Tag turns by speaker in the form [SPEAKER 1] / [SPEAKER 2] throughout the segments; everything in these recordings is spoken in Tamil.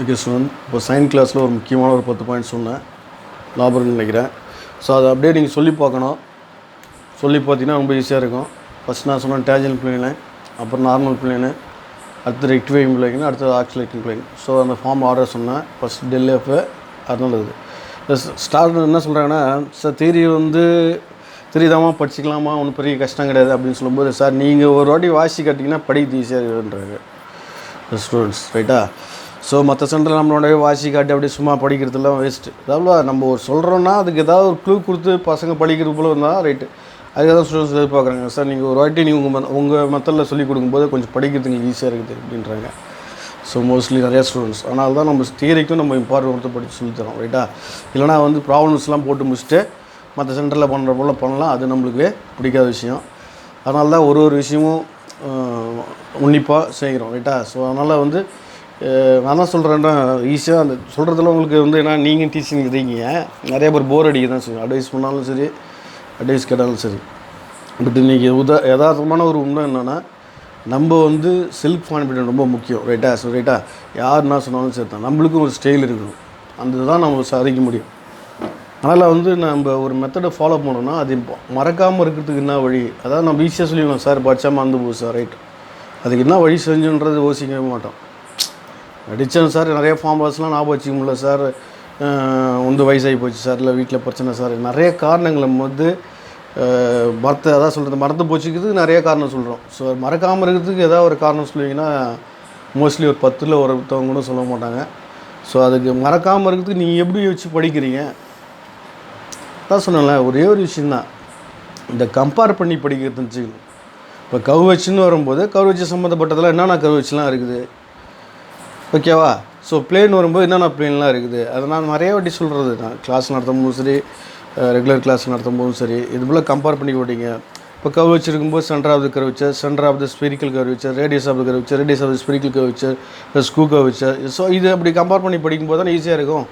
[SPEAKER 1] ஓகே ஸ்டூடெண்ட், இப்போ சயின்ஸ் கிளாஸில் ஒரு முக்கியமான ஒரு 10 பாயிண்ட் சொன்னேன், லாபம்னு நினைக்கிறேன். ஸோ அதை அப்படியே நீங்கள் சொல்லி பார்க்கணும். சொல்லி பார்த்தீங்கன்னா ரொம்ப ஈஸியாக இருக்கும். ஃபஸ்ட் நான் சொன்னேன் டேஞ்சன்ட் பிளேனு, அப்புறம் நார்மல் பிளேனு, அடுத்து ரெக்டிஃபைங் பிளேனு, அடுத்தது ஆக்சிலேட்டிங் பிளேன். ஸோ அந்த ஃபார்ம் ஆர்டர் சொன்னேன். ஃபஸ்ட் டெல் எஃப் அதனால இது ஸ்டார்ட் என்ன சொல்கிறாங்கன்னா, சார் தியரி தாம்மா படிச்சிக்கலாமா, ஒன்றும் பெரிய கஷ்டம் கிடையாது அப்படின்னு சொல்லும்போது, சார் நீங்கள் ஒரு வாட்டி வாசி கட்டிங்கன்னா படிக்கிறது ஈஸியாக இருக்குன்றாங்க ஸ்டூடெண்ட்ஸ், ரைட்டா? ஸோ மற்ற சென்டரில் நம்மளோட வாசி காட்டி அப்படியே சும்மா படிக்கிறதுலாம் வேஸ்ட்டு. அதாவது நம்ம ஒரு சொல்கிறோன்னா அதுக்கு ஏதாவது ஒரு க்ளூ கொடுத்து பசங்க படிக்கிறது போல இருந்தால் ரைட்டு. அதுக்காக தான் ஸ்டூடெண்ட்ஸ் எதிர்பார்க்குறாங்க, சார் நீங்கள் ஒரு வாட்டி நீங்கள் உங்கள் மெத்தடில் சொல்லிக் கொடுக்கும்போது கொஞ்சம் படிக்கிறதுக்கு ஈஸியாக இருக்குது அப்படின்றாங்க. ஸோ மோஸ்ட்லி நிறையா ஸ்டூடெண்ட்ஸ். அதனால தான் நம்ம தியரிக்கும் நம்ம இம்பார்ட்டன்ட் கொடுத்து படித்து சொல்லித்தரோம், ரைட்டா? இல்லைனா ப்ராப்ளம்ஸ்லாம் போட்டு முடிச்சுட்டு மற்ற சென்டரில் பண்ணுற போல் பண்ணலாம், அது நம்மளுக்கு பிடிக்காத விஷயம். அதனால தான் ஒரு விஷயமும் உன்னிப்பாக செய்கிறோம், ரைட்டா? ஸோ அதனால் நான் தான் சொல்கிறேன்னா ஈஸியாக அந்த சொல்கிறதுல உங்களுக்கு ஏன்னா நீங்கள் டீச்சிங் இருக்கீங்க, நிறைய பேர் போர் அடிக்க தான் செய்யும். அட்வைஸ் பண்ணாலும் சரி, அட்வைஸ் கேட்டாலும் சரி. பட் இன்றைக்கி யதார்த்தமான ஒரு உண்மை என்னென்னா, நம்ம செல்ஃப் கான்ஃபிடென்ட் ரொம்ப முக்கியம், ரைட்டா? ஸோ ரைட்டா, யார் என்ன சொன்னாலும் சரி தான், நம்மளுக்கும் ஒரு ஸ்டைல் இருக்கணும். அந்த தான் நம்ம சாதிக்க முடியும். அதனால் நம்ம ஒரு மெத்தடை ஃபாலோ பண்ணோன்னா அது மறக்காமல் இருக்கிறதுக்கு என்ன வழி, அதாவது நம்ம ஈஸியாக சொல்லிடணும், சார் படித்தா மறந்து போகுது சார், ரைட்? அதுக்கு என்ன வழி செஞ்சுன்றது யோசிக்கவே மாட்டோம். அடித்தேன் சார், நிறைய ஃபார்முலாஸ்லாம் ஞாபகம் வச்சுக்க முடியல சார், வயசாகி போச்சு சார், இல்லை வீட்டில் பிரச்சனை சார், நிறைய காரணங்களை மறந்து போச்சுக்கிறதுக்கு நிறைய காரணம் சொல்கிறோம். ஸோ மறக்காமல் இருக்கிறதுக்கு ஏதாவது ஒரு காரணம் சொல்லுவீங்கன்னா மோஸ்ட்லி ஒரு 10ல் ஒருத்தவங்க கூட சொல்ல மாட்டாங்க. ஸோ அதுக்கு மறக்காமல் இருக்கிறதுக்கு நீங்கள் எப்படி வச்சு படிக்கிறீங்க தான் சொன்னல, ஒரே ஒரு விஷயந்தான், இந்த கம்பேர் பண்ணி படிக்கிறதுன்னு வச்சுக்கணும். இப்போ கர்வேச்சர்னு வரும்போது கர்வேச்சர் சம்மந்தப்பட்டதெல்லாம் என்னென்ன கர்வேச்சர்லாம் இருக்குது, ஓகேவா? ஸோ பிளேன் வரும்போது என்னென்ன பிளேன்லாம் இருக்குது, அதை நான் நிறைய வாட்டி சொல்கிறது. நான் கிளாஸ் நடத்தும் போதும் சரி, ரெகுலர் கிளாஸ் நடத்தும் போதும் சரி, இது போல் கம்பேர் பண்ணி போட்டிங்க. இப்போ கர்வேச்சர் இருக்கும்போது centre of the curvature, centre of the spherical curvature, radius of the curvature, radius of the spherical curvature, screw curvature. So இது அப்படி கம்பேர் பண்ணி படிக்கும்போது தான் ஈஸியாக இருக்கும்.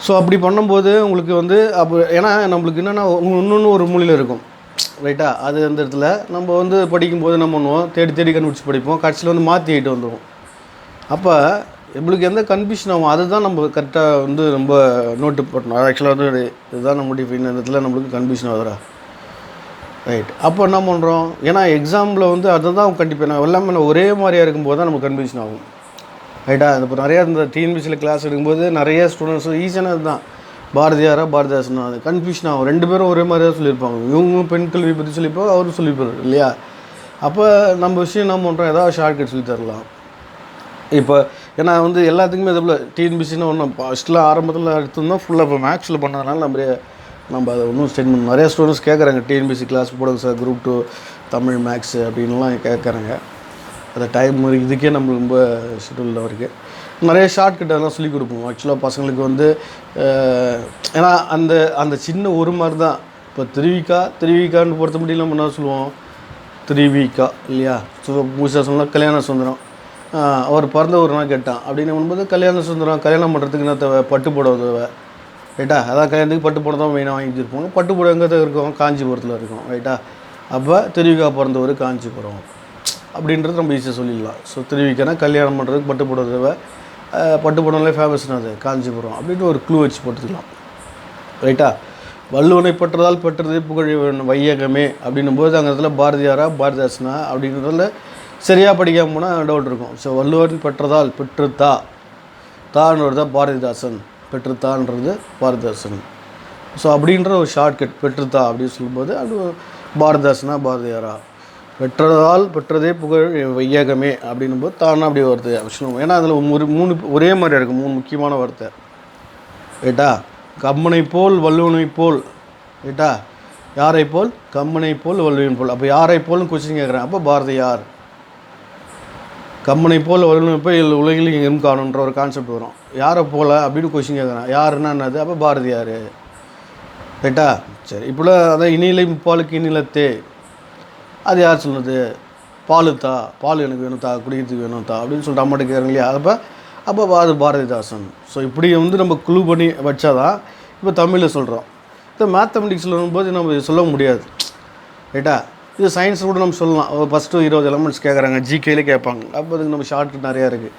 [SPEAKER 1] ஸோ அப்படி பண்ணும்போது உங்களுக்கு அப்போ ஏன்னா நம்மளுக்கு என்னென்னா இன்னொன்று ஒரு மூலையில் இருக்கும், ரைட்டா? அது அந்த இடத்துல நம்ம படிக்கும்போது என்ன பண்ணுவோம், தேடி தேடி கண்டுபிடிச்சி படிப்போம், கடைசியில் மாற்றிட்டு வந்துடுவோம். அப்போ நம்மளுக்கு எந்த கன்ஃபியூஷன் ஆகும், அதுதான் நம்ம கரெக்டாக ரொம்ப நோட்டு பண்ணணும். ஆக்சுவலாக இதுதான் நம்ம டிஃபைன், அந்த இடத்துல நம்மளுக்கு கன்ஃபியூஷன் ஆகுதுரா, ரைட்? அப்போ என்ன பண்ணுறோம், ஏன்னா எக்ஸாமில் அதுதான் கண்டிப்பாக நான் எல்லாமே ஒரே மாதிரியாக இருக்கும்போது தான் நமக்கு கன்ஃபியூஷன் ஆகும், ரைட்டா? இப்போ நிறையா இந்த டிஎன்பிசியில் கிளாஸ் எடுக்கும்போது நிறைய ஸ்டூடெண்ட்ஸ் ஈஸியானது தான், பாரதியாரா பாரதிதாசனா, அது கன்ஃபியூஷன் ஆகும். 2 பேரும் ஒரே மாதிரி தான் சொல்லியிருப்பாங்க, இவங்களும் பெண் கல்வி பற்றி சொல்லியிருப்பாங்க, அவரும் சொல்லியிருப்பார் இல்லையா? அப்போ நம்ம விஷயம் என்ன பண்ணுறோம், ஏதாவது ஷார்ட்கட் சொல்லி தரலாம். இப்போ ஏன்னா எல்லாத்துக்குமே இது போல் டிஎன்பிசின்னு ஒன்றும் ஃபஸ்ட்டில் ஆரம்பத்தில் எடுத்துருந்தோம், ஃபுல்லாக இப்போ மேக்ஸில் பண்ணதுனால நம்ம அதை ஒன்றும் ஸ்டேட்மெண்ட் நிறைய ஸ்டூடெண்ட்ஸ் கேட்குறாங்க, டிஎன்பிசி கிளாஸ் போடுங்க சார், குரூப் 2 தமிழ் மேக்ஸு அப்படின்லாம் கேட்குறாங்க. அந்த டைம் இதுக்கே நம்மளுக்கு ரொம்ப ஷெட்யூலில் இருக்குது. நிறைய ஷார்ட்கட் அதெல்லாம் சொல்லிக் கொடுப்போம். ஆக்சுவலாக பசங்களுக்கு ஏன்னா அந்த சின்ன ஒரு மாதிரி தான். இப்போ திருவிக்கான்னு பொறுத்த முடியல நம்ம என்ன சொல்லுவோம், திருவிக்கா இல்லையா? ஸோ முழுசாக சொன்னால் கல்யாண சுந்தரம், அவர் பிறந்த ஒரு நாள் கேட்டான் அப்படின்னு வரும்போது, கல்யாண சுந்தரம் கல்யாணம் பண்ணுறதுக்கு என்ன தேவை, பட்டு புடவை தேவை, ரைட்டா? அதான் கல்யாணத்துக்கு பட்டு புடவை தான் மெயினாக வாங்கி வச்சுருப்போம். பட்டு புடவை எங்கே தான் இருக்கும், காஞ்சிபுரத்தில் இருக்கும், ரைட்டா? அப்போ திருவிக்கா பிறந்தவர் காஞ்சிபுரம் அப்படின்றது நம்ம ஈஸியாக சொல்லிடலாம். ஸோ திருவிக்கானா கல்யாணம் பண்ணுறதுக்கு பட்டு புடவை தேவை, பட்டு புடவைலே ஃபேமஸ்னா அது காஞ்சிபுரம் அப்படின்னு ஒரு க்ளூ வச்சு போட்டுக்கலாம், ரைட்டா? வள்ளுவனை பெற்றதால் பெற்றது புகழ் வையகமே அப்படின்னும் போது அங்கே இடத்துல பாரதியாரா பாரதிதாசனா அப்படின்றதுல சரியாக படிக்காமல் போனால் டவுட் இருக்கும். ஸோ வள்ளுவன் பெற்றதால் தான்றது தான் பாரதிதாசன், பெற்றுத்தான்றது பாரதிதாசன். ஸோ அப்படின்ற ஒரு ஷார்ட்கட் பெற்றுத்தா அப்படின்னு சொல்லும்போது அது பாரதிதாசனா பாரதியாரா, பெற்றதால் பெற்றதே புகழ் வையகமே அப்படின்னும்போது தானா அப்படி வருது அப்படின்னு. ஏன்னா அதில் 3 ஒரே மாதிரியாக இருக்கும், 3 முக்கியமான வார்த்தை, ரைட்டா? கம்மனை போல் வள்ளுவனை போல், ரைட்டா? யாரை போல், கம்மனை போல் வள்ளுவன் போல். அப்போ யாரை போல்னு கொஸ்டின் கேட்குறேன், அப்போ பாரதியார். கம்மனை போல் வள்ளுவனை போல் உலகில் எங்கும் காணுன்ற ஒரு கான்செப்ட் வரும். யாரை போல் அப்படின்னு கொஸ்டின் கேட்குறேன், யாருன்னா என்னது, அப்போ பாரதியார், ரைட்டா? சரி, இப்போல அதான் இனிலை முப்பாலுக்கு இனிலத்தே, அது யார் சொன்னது, பால் எனக்கு வேணும் தா, குடிக்கிறதுக்கு வேணும் தா அப்படின்னு சொல்லிட்டு அம்மாட்ட கேட்குறாங்க இல்லையா? அப்போ அது பாரதிதாசன். ஸோ இப்படி நம்ம க்ளூ பண்ணி வச்சாதான் இப்போ தமிழில் சொல்கிறோம். இப்போ மேத்தமெட்டிக்ஸில் வரும்போது நம்ம சொல்ல முடியாது, ரைட்டா? இது சயின்ஸ் கூட நம்ம சொல்லலாம். ஃபஸ்ட்டு 20 எலமெண்ட்ஸ் கேட்குறாங்க, ஜிகேலே கேட்பாங்க. அப்போ அதுக்கு நம்ம ஷார்ட்கட் நிறையா இருக்குது.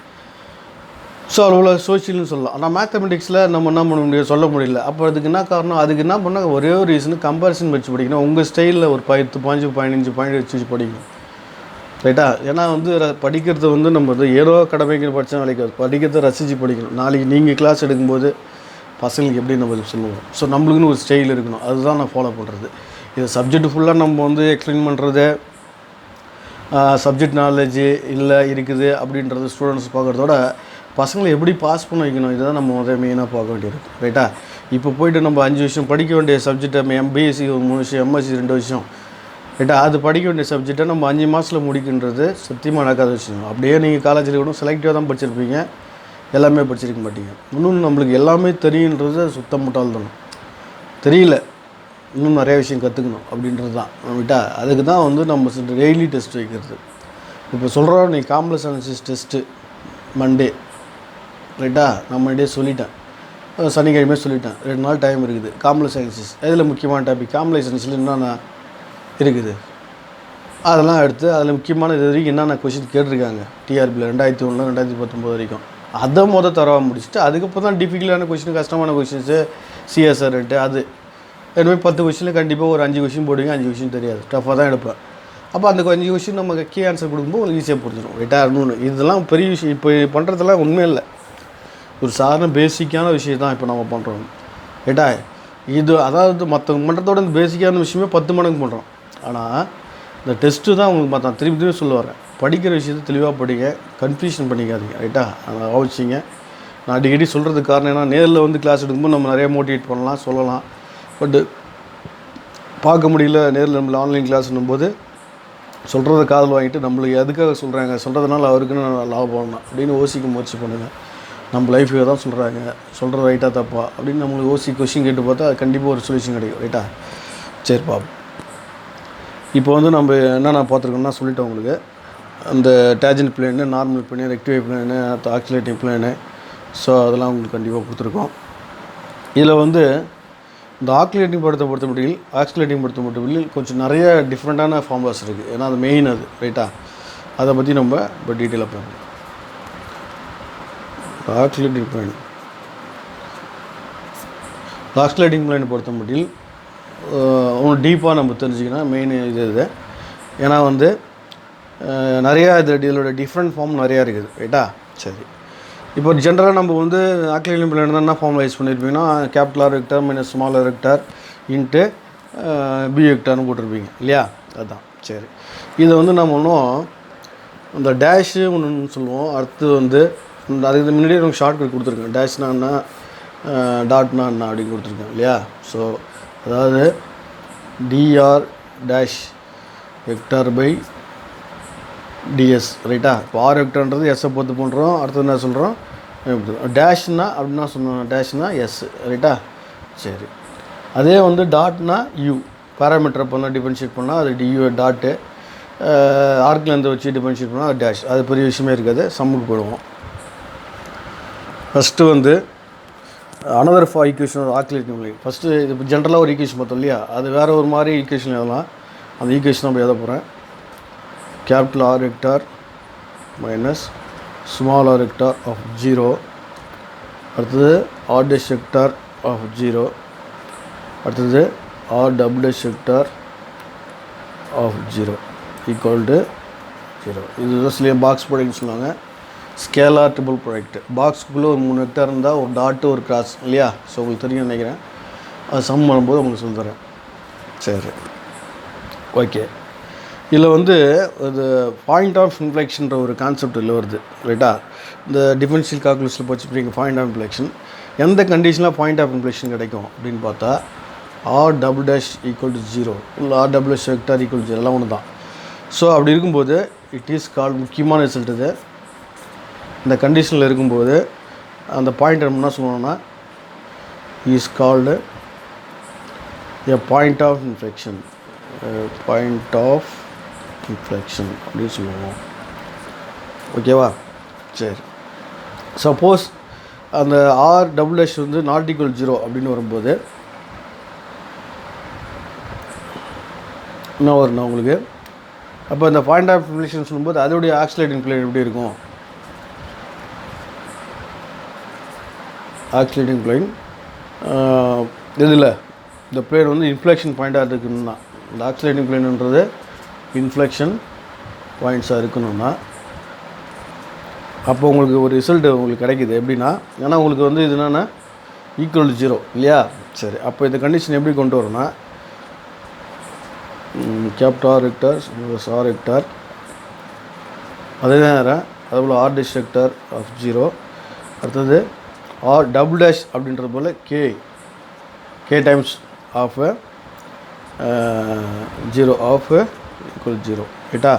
[SPEAKER 1] ஸோ அவ்வளோ சோஷியல்னு சொல்லலாம். ஆனால் மேத்தமெட்டிக்ஸில் நம்ம என்ன பண்ண முடியும், சொல்ல முடியல. அப்போ அதுக்கு என்ன காரணம், அதுக்கு என்ன பண்ணால் ஒரே ஒரு ரீசனு கம்பேரிசன் வச்சு படிக்கணும். உங்கள் ஸ்டைலில் ஒரு 10 பாயிண்ட் 15 பாயிண்ட் வச்சு படிக்கணும், ரைட்டா? ஏன்னா வந்து படிக்கிறது வந்து நம்ம வந்து ஏதோ கடமைக்கு படித்தா நாளைக்கு படிக்கிறத ரசித்து படிக்கணும். நாளைக்கு நீங்கள் கிளாஸ் எடுக்கும்போது பசங்களுக்கு எப்படி நம்ம சொல்லுவோம். ஸோ நம்மளுக்குன்னு ஒரு ஸ்டைல் இருக்கணும். அதுதான் நான் ஃபாலோ பண்ணுறது. இது சப்ஜெக்ட் ஃபுல்லாக நம்ம வந்து எக்ஸ்பிளைன் பண்ணுறது, சப்ஜெக்ட் நாலேஜு இல்லை இருக்குது அப்படின்றது ஸ்டூடெண்ட்ஸ் பார்க்குறதோட பசங்களை எப்படி பாஸ் பண்ண வைக்கணும், இதுதான் நம்ம வந்து மெயினாக பார்க்க வேண்டியிருக்கு, ரைட்டா? இப்போ போய்ட்டு நம்ம 5 விஷயம் படிக்க வேண்டிய சப்ஜெக்டை பிஎஸ்சி 3 விஷயம், எம்எஸ்சி 2 விஷயம், ரைட்டா? அது படிக்க வேண்டிய சப்ஜெக்டை நம்ம 5 மாதத்தில் முடிக்கின்றது சத்தியமாக நடக்காத விஷயம். அப்படியே நீங்கள் காலேஜில் கூட செலக்டிவாக தான் படிச்சிருப்பீங்க, எல்லாமே படிச்சிருக்க மாட்டீங்க. இன்னும் நம்மளுக்கு எல்லாமே தெரியுன்றது சுத்தம் முட்டாள்தனம். தெரியல, இன்னும் நிறைய விஷயம் கற்றுக்கணும் அப்படின்றது தான், ரைட்டா? அதுக்கு தான் வந்து நம்ம டெய்லி டெஸ்ட் வைக்கிறது. இப்போ சொல்கிறோம், நீ காம்ப்ளெக்ஸ் அனாலிசிஸ் டெஸ்ட்டு மண்டே, ரைட்டா? நான் மண்டே சொல்லிட்டேன், சனிக்கிழமை சொல்லிட்டேன், 2 நாள் டைம் இருக்குது. காம்ப்ளெக்ஸ் அனாலிசிஸ் இதில் முக்கியமான டாபிக் காம்ப்ளெக்ஸ் அனாலிசிஸில் என்னென்ன இருக்குது அதெல்லாம் எடுத்து அதில் முக்கியமான இது வரைக்கும் என்னென்ன கொஷின் கேட்டிருக்காங்க டிஆர்பியில் 2001 2019 வரைக்கும் அதை தரவா முடிச்சுட்டு அதுக்கப்புறம் தான் டிஃபிகல்ட்டான கொஷின், கஷ்டமான கொஷின்ஸு, சிஎஸ்ஆர்ட்டு அது இனிமேல் 10 கொஷினில் கண்டிப்பாக ஒரு 5 கொஷின் போடுவீங்க, 5 கொஷின் தெரியாது, டஃப்பாக தான் எடுப்பேன். அப்போ அந்த 5 கொஷின் நம்ம கீ ஆன்சர் கொடுக்கும்போது உங்களுக்கு ஈஸியாக புரிஞ்சிடும், ரைட்டா? இதெல்லாம் பெரிய விஷயம் இப்போ பண்ணுறதெல்லாம் உண்மையே இல்லை, ஒரு சாதாரண பேசிக்கான விஷயம் தான் இப்போ நம்ம பண்ணுறோம், ரைட்டா? இது அதாவது மற்றவங்க பண்ணுறதோட இந்த பேசிக்கான விஷயமே 10 மடங்கு பண்ணுறோம். ஆனால் இந்த டெஸ்ட்டு தான் உங்களுக்கு மற்ற திருப்பி சொல்ல வரேன், படிக்கிற விஷயத்தை தெளிவாக படிங்க, கன்ஃபியூஷன் பண்ணிக்காதீங்க, ரைட்டா? அதை ஆவச்சிங்க. நான் அடிக்கடி சொல்கிறதுக்கு காரணம் ஏன்னா நேரில் வந்து கிளாஸ் எடுக்கும்போது நம்ம நிறையா மோட்டிவேட் பண்ணலாம், சொல்லலாம். பட்டு பார்க்க முடியல, நேரில் நம்மள ஆன்லைன் கிளாஸ்னும் போது சொல்கிறத காதில் வாங்கிட்டு நம்மளுக்கு எதுக்காக சொல்கிறாங்க, சொல்கிறதுனால அவருக்குன்னு லாபம் பண்ணணும் அப்படின்னு யோசிக்க முயற்சி பண்ணுங்கள். நம்ம லைஃபுக்கு தான் சொல்கிறாங்க, சொல்கிறது ரைட்டாக தப்பா அப்படின்னு நம்மளுக்கு கொஷின் கேட்டு பார்த்தா அது கண்டிப்பாக ஒரு சொல்யூஷன் கிடைக்கும், ரைட்டா? சரி பாப்போம். இப்போ வந்து நம்ம என்னென்ன பார்த்துருக்கோம்னா சொல்லிட்டோம் உங்களுக்கு. அந்த tangent plane, normal plane, rectify plane, osculating plane, so அதெல்லாம் உங்களுக்கு கண்டிப்பாக கொடுத்துருக்கோம். இதில் வந்து இந்த ஆக்சிலேட்டிங் பொறுத்த மட்டும் கொஞ்சம் நிறைய டிஃப்ரெண்ட்டான ஃபார்முலாஸ் இருக்குது, ஏன்னா அது மெயின் அது, ரைட்டா? அதை பற்றி நம்ம இப்போ டீட்டெயிலாக பார்க்கணும். ஆக்சிலேட்டிங் பிளேன் பொறுத்த மட்டும் ஒன்று டீப்பாக நம்ம தெரிஞ்சுக்கணும், மெயின் இது. ஏன்னா வந்து நிறையா இதோட டிஃப்ரெண்ட் ஃபார்ம் நிறையா இருக்குது, ரைட்டா? சரி, இப்போ ஜென்ரலாக நம்ம வந்து ஆக்சிலேட்டிங் பிளேன் தான் என்ன ஃபார்முலா யூஸ் பண்ணியிருப்பீங்கன்னா capital R vector minus small R vector into B வெக்டார்னு போட்டிருப்பீங்க இல்லையா? அதுதான். சரி, இதை வந்து நம்ம ஒன்றும் இந்த டேஷு ஒன்று சொல்லுவோம், அடுத்து வந்து அதுக்கு முன்னாடியே நமக்கு ஷார்ட்கட் கொடுத்துருக்கேன், டேஷ்னா என்ன, டாட்னா என்ன அப்படின்னு கொடுத்துருக்கேன் இல்லையா? ஸோ அதாவது D R dash vector by D S, ரைட்டா? இப்போ ஆர் வெக்டார்ன்றது எஸ்ஸை பொறுத்து பண்ணுறோம், அடுத்தது என்ன சொல்கிறோம், டேஷ்னா அப்படின்னா சொன்னோம், டேஷ்னா எஸ், ரைட்டா? சரி, அதே வந்து டாட்னா யூ, பேராமீட்டரை பண்ணால் டிஃபரன்ஷியேட் பண்ணால் அது டியூ டாட்டு, ஆர்க்லேருந்து வச்சு டிஃபரன்ஷியேட் பண்ணால் அது டேஷ், அது பெரிய விஷயமே இருக்காது. சம்முக்கு போடுவோம். ஃபஸ்ட்டு வந்து another equation oscillating plane. First இது இப்போ ஜென்ரலாக ஒரு ஈக்குவேஷன் பார்த்தோம் இல்லையா, அது வேறு ஒரு மாதிரி ஈக்குவேஷன் எழுதலாம். அந்த ஈக்குவேஷன் நம்ம எழுத போகிறேன். Capital R vector minus small R vector of 0, அடுத்தது ஆர் டேஷ் வெக்டார் ஆஃப் 0, அடுத்தது R double dash vector of 0 equal to 0. இது சில பாக்ஸ் ப்ராடக்ட்னு சொல்லுவாங்க, ஸ்கேலார் ட்ரிபிள் ப்ராடக்ட். பாக்ஸுக்குள்ளே ஒரு 3 வெக்டார் இருந்தால் ஒரு டாட்டு ஒரு கிராஸ் இல்லையா? ஸோ உங்களுக்கு தெரியும் நினைக்கிறேன், அது சம் பண்ணும்போது உங்களுக்கு சொல்லித்தரேன். சரி, ஓகே. இதில் வந்து இது பாயிண்ட் ஆஃப் இன்ஃப்ளெக்ஷன்ற ஒரு கான்செப்ட் இல்லை வருது, ரைட்டா? இந்த டிஃபரன்ஷியல் கால்குலஸில் படிச்சுப்பீங்க. பாயிண்ட் ஆஃப் இன்ஃப்ளெக்ஷன் எந்த கண்டிஷனில் பாயிண்ட் ஆஃப் இன்ஃப்ளெக்ஷன் கிடைக்கும் அப்படின்னு பார்த்தா R double dash equal to 0 இல்லை R double dash vector equal to 0 எல்லாம் ஒன்று தான். ஸோ அப்படி இருக்கும்போது இட் இஸ் கால்டு, முக்கியமான ரிசல்ட் இது. இந்த கண்டிஷனில் இருக்கும்போது அந்த பாயிண்ட் என்ன சொல்லணும்னா is called a point of inflection, point of inflection அப்படின்னு சொல்லுவோம். ஓகேவா? சரி, சப்போஸ் அந்த ஆர் டபுள் டேஷ் வந்து நாட் ஈக்குவல் 0 அப்படின்னு வரும்போது என்ன வரும்னா உங்களுக்கு, அப்போ இந்த பாயிண்ட் ஆஃப் இன்ஃப்ளெக்ஷன் சொல்லும்போது அதோடைய ஆக்சிலேட்டிங் பிளேன் எப்படி இருக்கும், ஆக்சிலேட்டிங் பிளேன் இதில் இந்த பிளேன் வந்து இன்ஃப்ளெக்ஷன் பாயிண்ட்டாக இருக்குன்னா, இந்த ஆக்சிலேட்டிங் பிளேன்ன்றது இன்ஃப்ளெக்ஷன் பாயிண்ட்ஸாக இருக்கணும்னா அப்போ உங்களுக்கு ஒரு ரிசல்ட் உங்களுக்கு கிடைக்கிது. எப்படின்னா, ஏன்னா உங்களுக்கு வந்து இது என்னென்னா ஈக்குவல் டு 0 இல்லையா? சரி, அப்போ இந்த கண்டிஷன் எப்படி கொண்டு வரோன்னா, capital R vector R vector அதே நேரம் அதுபோல் ஆர் டேஷ் வெக்டார் ஆஃப் 0, அடுத்தது ஆர் டபுள் டேஷ் அப்படின்றது போல் K times of 0 of equal 0 ரைட்டா?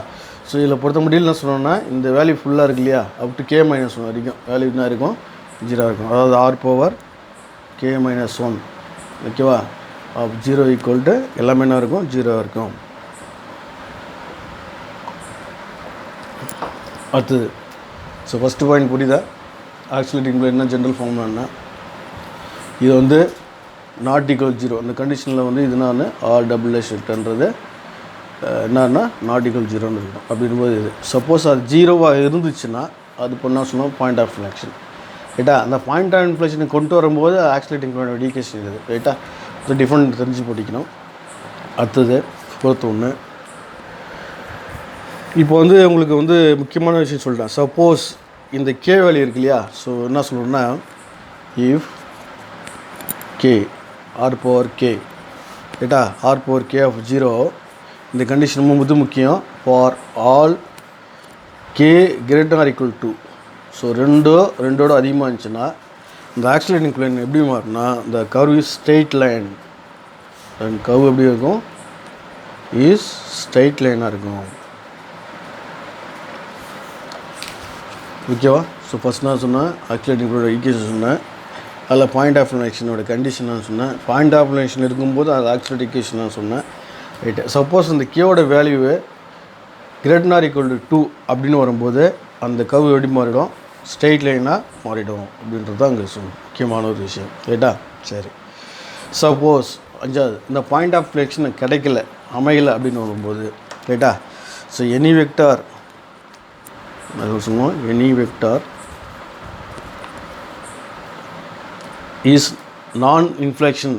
[SPEAKER 1] ஸோ இதில் பொறுத்த முடியல என்ன சொன்னோன்னா, இந்த வேல்யூ ஃபுல்லாக இருக்கு இல்லையா, அப் டு K - 1 வரைக்கும் வேல்யூ என்ன இருக்கும், 0 இருக்கும். அதாவது ஆர் பவர் K - 1 ஓகேவா, ஆஃப் 0 ஈக்குவல் டு எல்லாமே என்ன இருக்கும், 0 இருக்கும். அடுத்தது ஸோ ஃபஸ்ட்டு பாயிண்ட் புரியுதா? ஆக்சிலேட்டிங் பிளேன் என்ன ஜென்ரல் ஃபார்ம் என்ன, இது வந்து நாட் ஈக்குவல் 0 அந்த கண்டிஷனில் வந்து இது நான் ஆர் டபுள் டேஷ் வெக்டர்ன்றது என்னன்னா நாட் ஈக்குவல் 0ன்னு இருக்கணும். அப்படின்போது இது சப்போஸ் அது 0வாக இருந்துச்சுன்னா அது பண்ணால் சொன்னோம் பாயிண்ட் ஆஃப் இன்ஃப்ளெக்ஷன் ரைட்டா? அந்த பாயிண்ட் ஆஃப் இன்ஃப்ளெக்ஷனை கொண்டு வரும்போது ஆக்சிலேட்டிங் பிளேனோட ஈக்குவேஷன் இது ரைட்டா? இது டிஃப்ரெண்ட் தெரிஞ்சு படிக்கணும். அடுத்தது பொறுத்த ஒன்று, இப்போ வந்து உங்களுக்கு வந்து முக்கியமான விஷயம் சொல்லிட்டேன். சப்போஸ் இந்த கே வேல்யூ இருக்கு இல்லையா, ஸோ என்ன சொல்லணும்னா, if K R power K ரைட்டா, ஆர் பவர் கே ஆஃப் 0 இந்த கண்டிஷன் ரொம்ப முக்கியம். For all K greater or equal to, so ரெண்டோட அதிகமாக இருந்துச்சுன்னா இந்த ஆக்சிலேட்டிங் பிளேன் எப்படி மாறுனா, இந்த curve is straight line, and curve எப்படி இருக்கும், இஸ் ஸ்ட்ரெயிட் லைனாக இருக்கும். ஓகேவா? ஸோ ஃபஸ்ட் நான் சொன்னேன் ஆக்சிலேட்டிங் பிளேனோட ஈக்குவேஷன் சொன்னேன், அதில் பாயிண்ட் ஆஃப் இன்ஃப்ளெக்ஷனோட கண்டிஷன் நான் சொன்னேன். பாயிண்ட் ஆஃப் இன்ஃப்ளெக்ஷன் இருக்கும்போது அது ஆக்சிலேட்டிங் ஈக்குவேஷன் நான் சொன்னேன் ரைட்டு. சப்போஸ் அந்த கேவோட value greater or equal to 2 அப்படின்னு வரும்போது அந்த கர்வ் எப்படி மாறிடும், ஸ்ட்ரெயிட் லைனாக மாறிடும் அப்படின்றது தான் அங்கே முக்கியமான ஒரு விஷயம் ரைட்டா? சரி, சப்போஸ் 5வது இந்த பாயிண்ட் ஆஃப் இன்ஃப்ளெக்ஷன் கிடைக்கல அமையலை அப்படின்னு வரும்போது ரைட்டா, ஸோ எனி வெக்டார் அது சொல்லுவோம், எனி வெக்டார் இஸ் நான் இன்ஃப்ளெக்ஷன்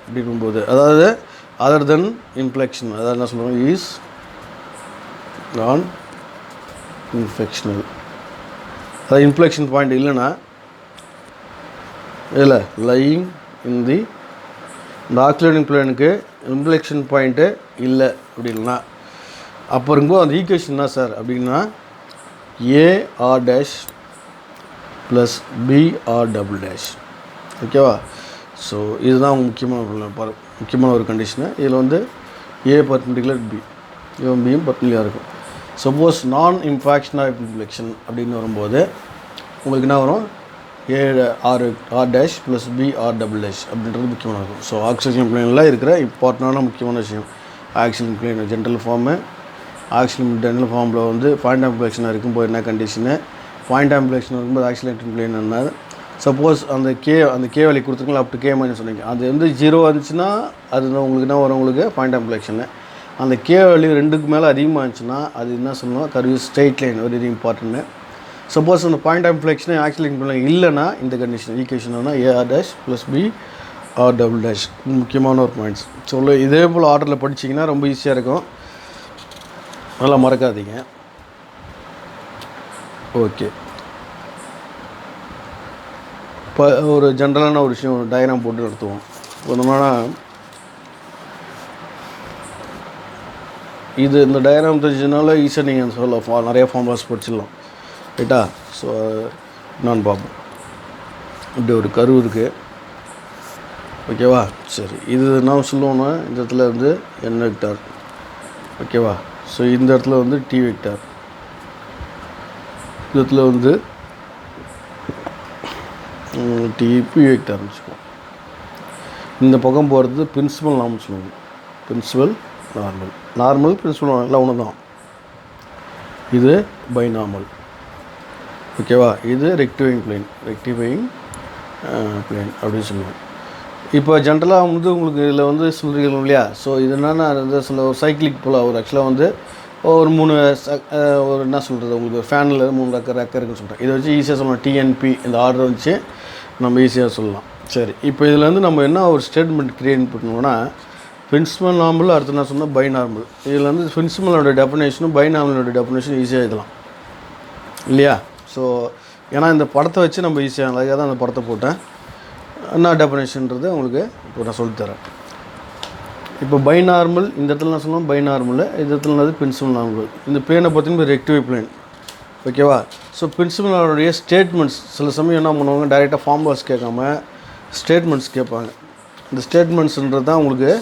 [SPEAKER 1] அப்படிங்கும்போது, அதாவது அதர் தென் இன்ஃப்ளெக்ஷன், அதாவது என்ன சொல்லுவோம், இஸ் நான் இன்ஃப்ளெக்ஷனல். அதாவது இன்ஃப்ளெக்ஷன் பாயிண்ட் இல்லைன்னா இல்லை லையிங் இன் தி இந்த ஆக்சிலேட்டிங் பிளேனுக்கு இன்ஃப்ளெக்ஷன் பாயிண்ட்டு இல்லை அப்படின்னா அப்போ இருக்கும்போது அந்த ஈக்குவேஷன் என்ன சார் அப்படின்னா, A R dash plus B R double dash ஓகேவா? ஸோ இதுதான் முக்கியமான ஒரு கண்டிஷனு. இதில் வந்து ஏ பர்பெண்டிகுலர் பி, இவன் பியும் பர்பெண்டிகுலராக இருக்கும். சப்போஸ் நான் இன்ஃப்ராக்ஷன் ஆஃப் இன்ஃப்ளெக்ஷன் அப்படின்னு வரும்போது உங்களுக்கு என்ன வரும், R dash plus B R double dash அப்படின்றது முக்கியமாக இருக்கும். ஸோ ஆக்சிலேட்டிங் பிளேனில் இருக்கிற இம்பார்ட்டண்டான முக்கியமான விஷயம் ஆக்சிலேட்டிங் பிளேன் ஜென்ரல் ஃபார்மு. ஆக்சிலேட்டிங் ஜென்ரல் ஃபார்மில் வந்து பாயிண்ட் ஆஃப் இன்ஃப்ளெக்ஷன் இருக்கும்போது என்ன கண்டிஷனு, பாயிண்ட் ஆஃப் இன்ஃப்ளெக்ஷன் இருக்கும்போது ஆக்சிலேட்டிங் பிளேன் என்ன. சப்போஸ் அந்த கே வேல்யூ கொடுத்துருங்களா அப் டு K - சொன்னீங்க, அது வந்து 0 வந்துச்சுன்னா அது உங்களுக்கு என்ன வரும், உங்களுக்கு பாயிண்ட் ஆஃப் இன்ஃப்ளெக்ஷனு. அந்த கே வேல்யூ 2க்கு மேலே அதிகமாக இருந்துச்சுன்னா அது என்ன சொல்லணும், curve straight line, very important. Suppose அந்த point of inflection osculating plane இல்லைன்னா இந்த condition equation AR dash plus B R double dash முக்கியமான ஒரு பாயிண்ட்ஸ். ஸோ இதே போல் ஆர்டரில் படிச்சிங்கன்னா ரொம்ப ஈஸியாக இருக்கும், நல்லா மறக்காதீங்க. ஓகே, இப்போ ஒரு ஜென்ரலான ஒரு விஷயம் டயக்ராம் போட்டு நடத்துவோம். ஒன்றுனா இது இந்த டயக்ராம் தெரிஞ்சதுனால ஈஸியாக நீங்கள் சொல்லலாம், நிறைய ஃபார்முலாஸ் படிச்சிடலாம் ரைட்டா? ஸோ நான் பார்ப்போம். இப்படி ஒரு கர்வ் இருக்குது ஓகேவா? சரி, இது நான் சொல்லுவோன்னா இந்த இடத்துல வந்து என் வெக்டார் ஓகேவா? ஸோ இந்த இடத்துல வந்து டி வெக்டார், இந்த இடத்துல வந்து டிபி வெக்டார்னு வச்சுக்கோம். இந்த பக்கம் போகிறது பிரின்சிபல் நார்மல் சொல்லுவாங்க, பிரின்சிபல் நார்மல் பிரின்சிபல் எல்லாம் ஒன்று தான். இது பை நார்மல் ஓகேவா? இது ரெக்டிஃபைங் பிளேன் அப்படின்னு சொல்லுவோம். இப்போ ஜென்ரலாக வந்து உங்களுக்கு இதில் வந்து சொல்கிறீங்க இல்லையா, ஸோ இது என்னென்னா ஒரு சைக்கிளிக் போல் ஒரு ஆக்சுவலாக வந்து ஒரு 3 ஒரு என்ன சொல்கிறது, உங்களுக்கு ஒரு ஃபேனில் 3 ரெக்கை இருக்குன்னு சொல்கிறேன். இதை வச்சு ஈஸியாக சொல்லணும், டிஎன்பி இந்த ஆர்டர் வச்சு நம்ம ஈஸியாக சொல்லலாம். சரி, இப்போ இதுலேருந்து நம்ம என்ன ஒரு ஸ்டேட்மெண்ட் க்ரியேட் பண்ணணும்னா, பிரின்சிபல் நார்மல், அடுத்து நான் சொன்னால் பை நார்மல். இதில் வந்து பிரின்சிபலோட டெஃபினேஷனும் பை நார்மலோட டெஃபினேஷனும் ஈஸியாக எழுதலாம் இல்லையா? ஸோ ஏன்னா இந்த படத்தை வச்சு நம்ம ஈஸியாக அதுக்காக தான் அந்த படத்தை போட்டேன். என்ன டெஃபினேஷன்றது உங்களுக்கு இப்போ நான் சொல்லித்தரேன். இப்போ பை நார்மல் இந்த இடத்துல நான் சொன்னோம் பை நார்மல், இந்த இடத்துல பிரின்சிபல் நார்மல். இந்த பிளேனை பார்த்தீங்கன்னா ரெக்டிவ் பிளேன். ஓகேவா? ஸோ பிரின்சிபலோடைய ஸ்டேட்மெண்ட்ஸ் சில சமயம் என்ன பண்ணுவாங்க, டைரெக்டாக ஃபார்முலாஸ் கேட்காம ஸ்டேட்மெண்ட்ஸ் கேட்பாங்க. இந்த ஸ்டேட்மெண்ட்ஸுன்றது தான் உங்களுக்கு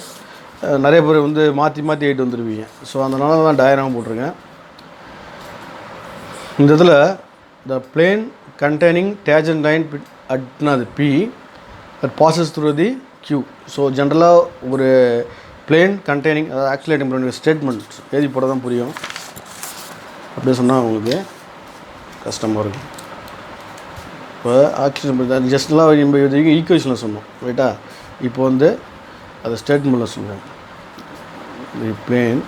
[SPEAKER 1] நிறைய பேர் வந்து மாற்றி மாற்றி ஆகிட்டு வந்துடுவீங்க. ஸோ அதனால தான் டயக்ராம் போட்டிருக்கேன். இந்த இதில் the plane containing tangent line அட்னது P that passes through the Q. So ஜென்ரலாக ஒரு பிளேன் கண்டெய்னிங் அதாவது ஆக்சிலேட்டிங் பிளேன் ஸ்டேட்மெண்ட் எழுதி போட தான் புரியும். அப்படியே சொன்னால் உங்களுக்கு கஷ்டமாக இருக்கும். இப்போ ஆக்சிலேட் ஜஸ்ட்லாம் நம்ம இது ஈக்குவேஷனில் சொன்னோம் ரைட்டா. இப்போ வந்து அதை ஸ்டேட்மெண்ட்டில் சொல்லுவோம். தி plane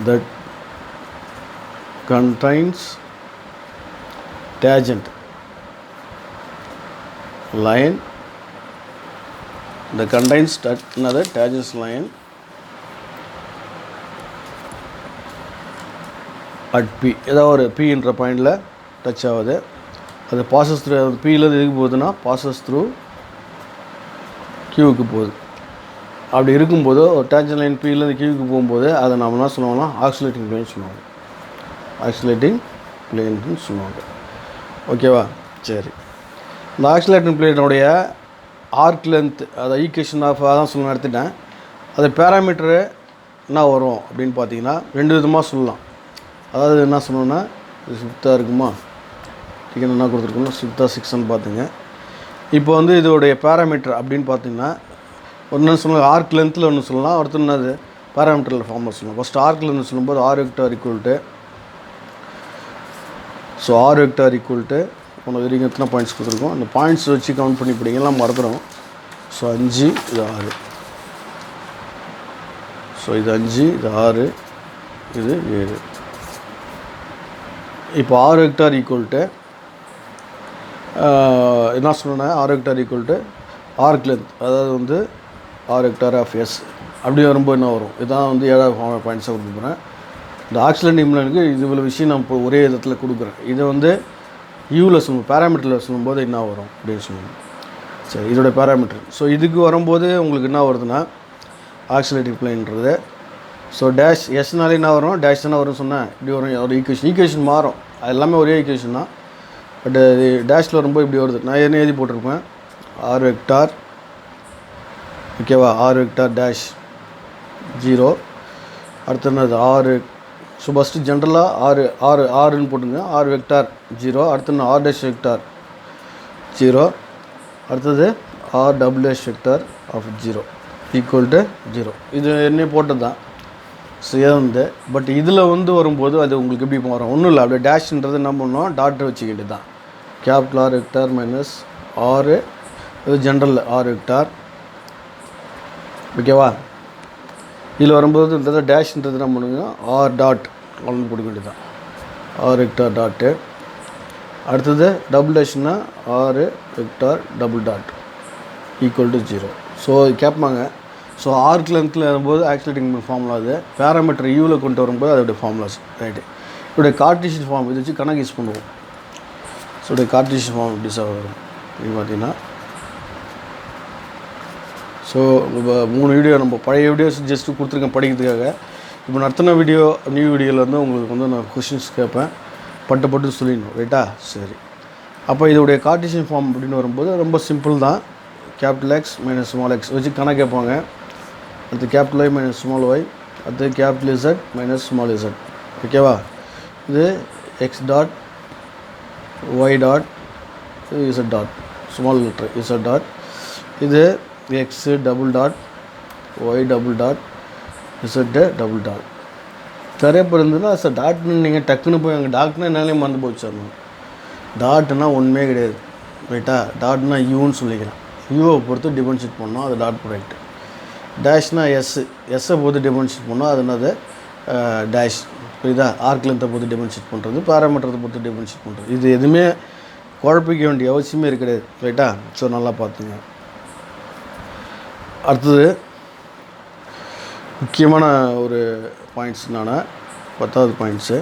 [SPEAKER 1] that contains tangent line, the contains another tangent line at P. ஏதாவது ஒரு P என்ற பாயிண்டில் டச் ஆகுது. அது பாசஸ் த்ரூ Pயில் எதுக்கு போகுதுன்னா பாசஸ் த்ரூ கியூவுக்கு போகுது. அப்படி இருக்கும்போது ஒரு டேஞ்சன்ட் லைன் Pயிலேருந்து கியூவுக்கு போகும்போது அதை நம்ம என்ன சொல்லுவோம்னா ஆக்சிலேட்டிங் பிளேன் சொல்லுவாங்க. ஆக்சிலேட்டிங் பிளேன்னு சொல்லுவாங்க. ஓகேவா? சரி, இந்த ஆக்சிலேட்டிங் பிளேனுடைய ஆர்க் லென்த் அதை ஈக்குவேஷன் ஆஃப் அதான் சொல்ல எடுத்துட்டேன். அது பேராமீட்டரு என்ன வரும் அப்படின்னு பார்த்தீங்கன்னா ரெண்டு விதமாக சொல்லலாம். அதாவது என்ன சொல்லணும்னா இது ஸ்விஃப்டாக இருக்குமா, டிக்கெட் என்ன கொடுத்துருக்கோம் ஸ்விஃப்டாக 6ன்னு பார்த்துங்க. இப்போ வந்து இதோடைய பேராமீட்டர் அப்படின்னு பார்த்தீங்கன்னா ஒன்று சொல்லலாம் ஆர்க் லென்த்தில் ஒன்று சொல்லலாம், அடுத்து என்னது பேராமீட்டரில் ஃபார்முலா சொல்லலாம். ஃபஸ்ட்டு ஆர்க் லென்த் சொல்லும்போது R vector equal to so R vector equal to உனக்கு வரைக்கும் எத்தனை பாயிண்ட்ஸ் கொடுத்துருக்கோம் அந்த பாயிண்ட்ஸ் வச்சு கவுண்ட் பண்ணி பிடிங்கலாம் மறந்துடும். ஸோ 5 இது 6, ஸோ இது 5 இது 6 இது 7. இப்போ ஆர் வெக்டார் ஈக்குவல் டு என்ன சொல்லணும்னா R vector equal to arc length அதாவது வந்து ஆர் வெக்டார் ஆஃப் எஸ் அப்படி வரும்போது என்ன வரும், இதான் வந்து 7வது பாயிண்ட்ஸாக கொடுக்க போகிறேன். இந்த ஆக்சிலேட்டிங் பிளேனுக்கு இது இவ்வளோ விஷயம் நான் இப்போ ஒரே இடத்துல கொடுக்குறேன். இதை வந்து யூவில் சொல்லுவோம் பேராமீட்டரில் சொல்லும்போது என்ன வரும் அப்படின்னு சொல்லுவோம். சரி, இதோட பேராமீட்டர். ஸோ இதுக்கு வரும்போது உங்களுக்கு என்ன வருதுன்னா ஆக்சிலேட்டிங் பிளேன்றது ஸோ டேஷ் எஸ்னாலே என்ன வரும், டேஷ் என்ன வரும்னு சொன்னேன் இப்படி வரும். ஒரு ஈக்குவேஷன் மாறும், அது எல்லாமே ஒரே ஈக்குவேஷன் தான். பட் இது டேஷில் வரும்போது இப்படி வருது. நான் என்ன எழுதி போட்டிருப்பேன் ஆர் வெக்டார். ஓகேவா? R vector dash 0. அடுத்து என்னது ஆறு. ஸோ ஃபஸ்ட்டு ஜென்ரலாக ஆறுன்னு போட்டுங்க. R vector 0. அடுத்து ஆர் டேஷ் வெக்டார் 0. அடுத்தது R double vector of 0 equal to 0. இது என்ன போட்டது தான். ஸோ இதை வந்து பட் இதில் வந்து வரும்போது அது உங்களுக்கு எப்படி வரும், ஒன்றும் இல்லை அப்படியே டேஷ்ன்றது என்ன பண்ணோம் டாக்டர் வச்சுக்கிட்டு தான். கேபிட்டல் ஆர் வெக்டார் மைனஸ் ஆறு இது ஜென்ரல் ஆர் வெக்டார். ஓகேவா? இதில் வரும்போது இந்த டேஷ்ன்றது என்ன பண்ணுங்க ஆர் டாட் ஒன்று போட வேண்டியது தான். R vector dot. அடுத்தது டபுள் டேஷ்னா R vector double dot equal to 0. So கேட்பாங்க. ஸோ ஆர்க் லென்த்தில் வரும்போது ஆக்சிலேட்டிங் ஃபார்முலா அது பேராமீட்டர் யூவில் கொண்டு வரும்போது அதோடைய ஃபார்முலாஸ் ரைட்டு. இதோடைய கார்ட்டீசியன் ஃபார்ம் இதை வச்சு கணக்கு யூஸ் பண்ணுவோம். ஸோ இதோடைய கார்ட்டீசியன் ஃபார்ம் எப்படி சார் வரும் அப்படின்னு பார்த்தீங்கன்னா ஸோ இப்போ 3 வீடியோ நம்ம பழைய வீடியோஸ் ஜஸ்ட்டு கொடுத்துருக்கேன் படிக்கிறதுக்காக. இப்போ நடத்தின வீடியோ நியூ வீடியோவில் வந்து உங்களுக்கு வந்து நான் கொஷின்ஸ் கேட்பேன், பட்டு சொல்லிடணும் ரைட்டா. சரி, அப்போ இதோடைய கார்ட்டீசியன் ஃபார்ம் அப்படின்னு வரும்போது ரொம்ப சிம்பிள் தான். Capital X minus small X வச்சு கணக்கு கேட்பாங்க. அடுத்து capital Y minus small Y, அடுத்து capital Z minus small Z. ஓகேவா? இது X dot Y dot Z dot small letter Z dot. இது X double dot Y double dot Z double dot. நிறைய பேர் இருந்ததுன்னா சார் டாட்னு நீங்கள் டக்குன்னு போய் அங்கே டாட்னா என்னாலே மறந்து போச்சு. டாட்னா ஒன்றுமே கிடையாது ரைட்டா. டாட்னா யூன்னு சொல்லிக்கிறேன். யூவை பொறுத்து டிஃபரன்ஷியேட் பண்ணோம் அது டாட் ப்ராடக்ட். டேஷ்னா எஸ்ஸை பொறுத்து டிஃபரன்ஷியேட் பண்ணோம் அது என்னது டேஷ். புரியுதா? ஆர்க் லென்த்தை பொறுத்து டிஃபரன்ஷியேட் பண்ணுறது, பேராமீட்டரை பொறுத்து டிஃபரன்ஷியேட் பண்ணுறது. இது எதுவுமே குழப்பிக்க வேண்டிய அவசியமே கிடையாது. ரைட்டா? ஸோ நல்லா பார்த்துங்க. அடுத்தது முக்கியமான ஒரு பாயிண்ட்ஸ் என்னென்னா 10வது பாயிண்ட்ஸு.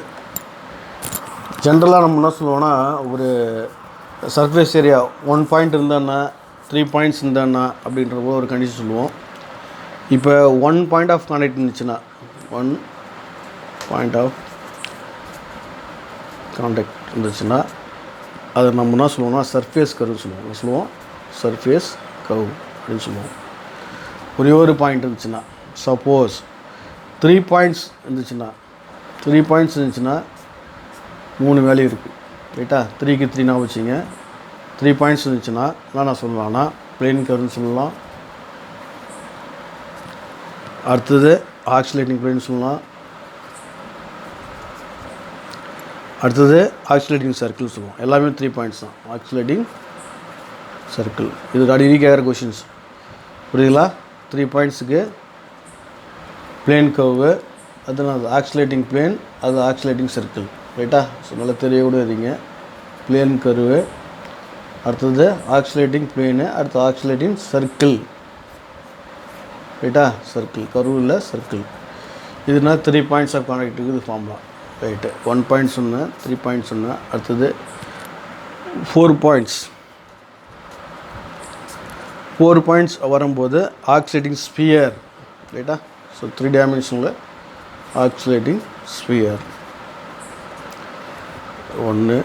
[SPEAKER 1] ஜென்ரலாக நம்ம என்ன சொல்லுவோன்னா, ஒரு சர்ஃபேஸ் ஏரியா 1 பாயிண்ட் இருந்தான்னா 3 பாயிண்ட்ஸ் இருந்தான்னா அப்படின்ற ஒரு கண்டிஷன் சொல்லுவோம். இப்போ 1 பாயிண்ட் ஆஃப் கான்டாக்ட் இருந்துச்சுன்னா 1 பாயிண்ட் ஆஃப் கான்டாக்ட் இருந்துச்சுன்னா அதை நம்ம என்ன சொல்லுவோம்னா சர்ஃபேஸ் கர்வ்னு சொல்லுவோம். என்ன சொல்லுவோம்? சர்ஃபேஸ் கர்வ் அப்படின்னு சொல்லுவோம். ஒரே ஒரு பாயிண்ட் இருந்துச்சுன்னா, சப்போஸ் 3 பாயிண்ட்ஸ் இருந்துச்சுன்னா 3 வேல்யூ இருக்குது. ரைட்டா? 3க்கு 3 நான் வச்சுங்க. 3 பாயிண்ட்ஸ் இருந்துச்சுன்னா நான் சொல்லலாம்னா பிளேன் கர்வ்னு சொல்லலாம். அடுத்தது ஆக்சிலேட்டிங் பிளேன் சொல்லலாம். அடுத்தது ஆக்சிலேட்டிங் சர்க்கிள் சொல்லுவோம். எல்லாமே 3 பாயிண்ட்ஸ் தான். ஆக்சிலேட்டிங் சர்க்கிள் இது அடிக்கடி கேட்குற கொஷின்ஸ். புரியுதுங்களா? 3 பாயிண்ட்ஸுக்கு பிளேன் கர்வு, அது ஆக்சிலேட்டிங் பிளேன், அது ஆக்சிலேட்டிங் சர்க்கிள். ரைட்டா? ஸோ நல்லா தெரியக்கூட இருங்க. பிளேன் கர்வு, அடுத்தது ஆக்சிலேட்டிங் பிளேனு, அடுத்து ஆக்சிலேட்டிங் சர்க்கிள். ரைட்டா? சர்க்கிள் கர்வு இல்லை சர்க்கிள். இதுனா 3 பாயிண்ட்ஸ் ஆஃப் கான்டாக்டுக்கு இது ஃபார்ம்லாம். ரைட்டு. 1 பாயிண்ட் சொன்னேன், 3 பாயிண்ட் சொன்னேன். அடுத்தது 4 பாயிண்ட்ஸ். 4 பாயிண்ட்ஸ் வரும்போது ஆக்சிலேட்டிங் ஸ்பியர். ரைட்டா? ஸோ 3 டைமென்ஷனில் ஆக்சிலேட்டிங் ஸ்பியர் 1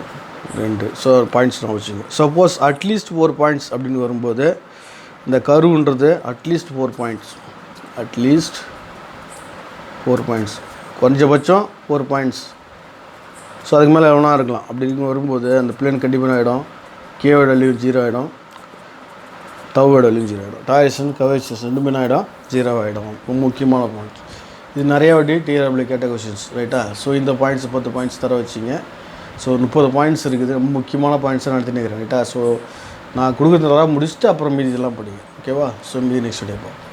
[SPEAKER 1] 2 ஸோ பாயிண்ட்ஸ் நான் வச்சுங்க. சப்போஸ் அட்லீஸ்ட் 4 பாயிண்ட்ஸ் அப்படின்னு வரும்போது இந்த கர்வுன்றது அட்லீஸ்ட் 4 பாயிண்ட்ஸ். அட்லீஸ்ட் 4 பாயிண்ட்ஸ், குறைஞ்சபட்சம் 4 பாயிண்ட்ஸ். ஸோ அதுக்கு மேலே எவ்வளோ இருக்கலாம். அப்படி வரும்போது அந்த பிளேன் கண்டிப்பாக ஆகிடும். கேவோட வேல்யூ 0 ஆகிடும், டவோட வேல்யூ 0 ஆகிடும். டாய்ஸன் கவேச்சஸ் ரெண்டுமே ஆகிடும் 0 ஆகிடும். ரொம்ப முக்கியமான பாயிண்ட்ஸ். இது நிறைய வாட்டி டிஆர்டபிள்யூ கேட்ட கொஷின்ஸ். ரைட்டா? ஸோ இந்த பாயிண்ட்ஸ் 10 பாயிண்ட்ஸ் தர வச்சிங்க. ஸோ 30 பாயிண்ட்ஸ் இருக்குது. ரொம்ப முக்கியமான பாயிண்ட்ஸை நான் எடுத்துன்னு இருக்கிறேன். ரைட்டா? ஸோ நான் கொடுக்குறதெல்லாம் முடிச்சுட்டு அப்புறம் மீதி இதெல்லாம் படிங்க. ஓகேவா? ஸோ மீதி நெக்ஸ்ட் டே பார்ப்போம்.